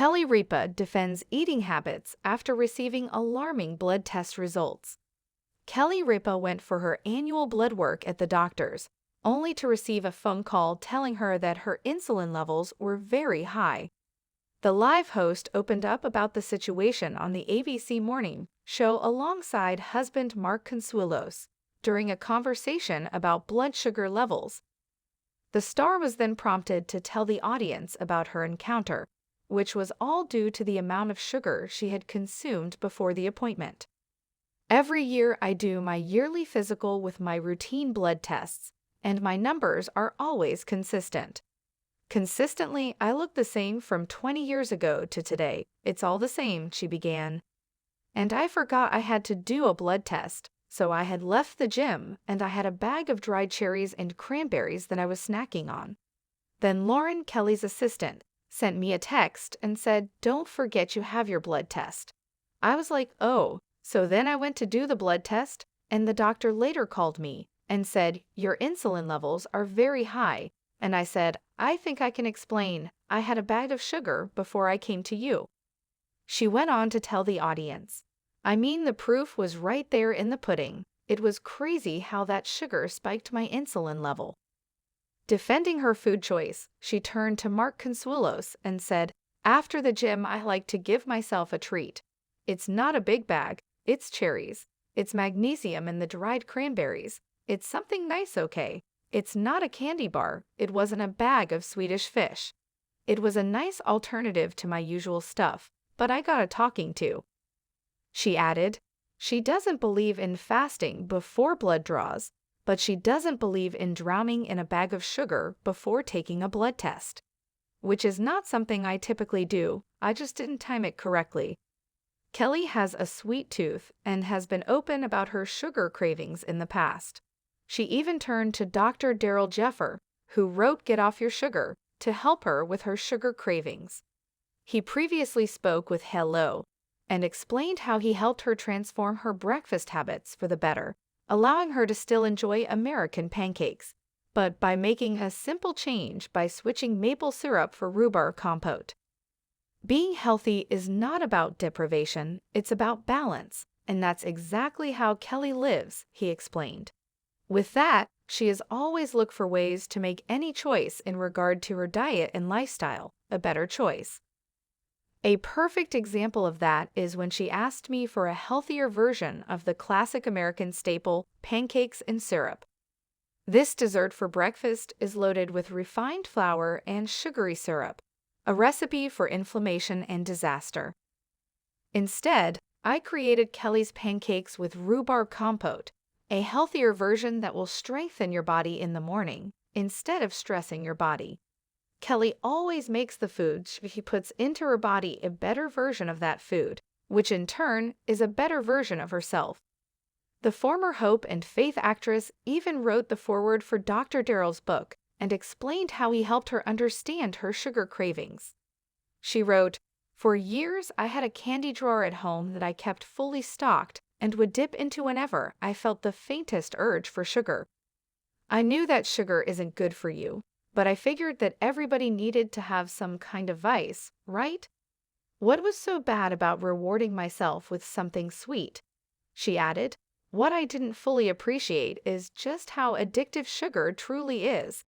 Ripa defends eating habits after receiving alarming blood test results. Ripa went for her annual blood work at the doctor's, only to receive a phone call telling her that her insulin levels were very high. The live host opened up about the situation on the ABC Morning Show alongside husband Mark Consuelos during a conversation about blood sugar levels. The star was then prompted to tell the audience about her encounter, which was all due to the amount of sugar she had consumed before the appointment. Every year I do my yearly physical with my routine blood tests, and my numbers are always consistent. Consistently, I look the same from 20 years ago to today. It's all the same, she began. And I forgot I had to do a blood test, so I had left the gym and I had a bag of dried cherries and cranberries that I was snacking on. Then Lauren, Kelly's assistant, sent me a text and said, "Don't forget you have your blood test." I was like, "Oh." So then I went to do the blood test, and the doctor later called me and said, "Your insulin levels are very high." And I said, "I think I can explain. I had a bag of sugar before I came to you." She went on to tell the audience, "I mean, the proof was right there in the pudding. It was crazy how that sugar spiked my insulin level." Defending her food choice, she turned to Mark Consuelos and said, "After the gym, I like to give myself a treat. It's not a big bag. It's cherries. It's magnesium in the dried cranberries. It's something nice, okay? It's not a candy bar. It wasn't a bag of Swedish fish. It was a nice alternative to my usual stuff, but I got a talking to." She added, she doesn't believe in fasting before blood draws, but she doesn't believe in drowning in a bag of sugar before taking a blood test. Which is not something I typically do, I just didn't time it correctly. Kelly has a sweet tooth and has been open about her sugar cravings in the past. She even turned to Dr. Daryl Jeffer, who wrote Get Off Your Sugar, to help her with her sugar cravings. He previously spoke with Hello and explained how he helped her transform her breakfast habits for the better, allowing her to still enjoy American pancakes, but by making a simple change by switching maple syrup for rhubarb compote. Being healthy is not about deprivation, it's about balance, and that's exactly how Kelly lives, he explained. With that, she has always looked for ways to make any choice in regard to her diet and lifestyle a better choice. A perfect example of that is when she asked me for a healthier version of the classic American staple, pancakes and syrup. This dessert for breakfast is loaded with refined flour and sugary syrup, a recipe for inflammation and disaster. Instead, I created Kelly's pancakes with rhubarb compote, a healthier version that will strengthen your body in the morning instead of stressing your body. Kelly always makes the food she puts into her body a better version of that food, which in turn is a better version of herself. The former Hope and Faith actress even wrote the foreword for Dr. Daryl's book and explained how he helped her understand her sugar cravings. She wrote, "For years I had a candy drawer at home that I kept fully stocked and would dip into whenever I felt the faintest urge for sugar. I knew that sugar isn't good for you, but I figured that everybody needed to have some kind of vice, right? What was so bad about rewarding myself with something sweet?" She added, "What I didn't fully appreciate is just how addictive sugar truly is.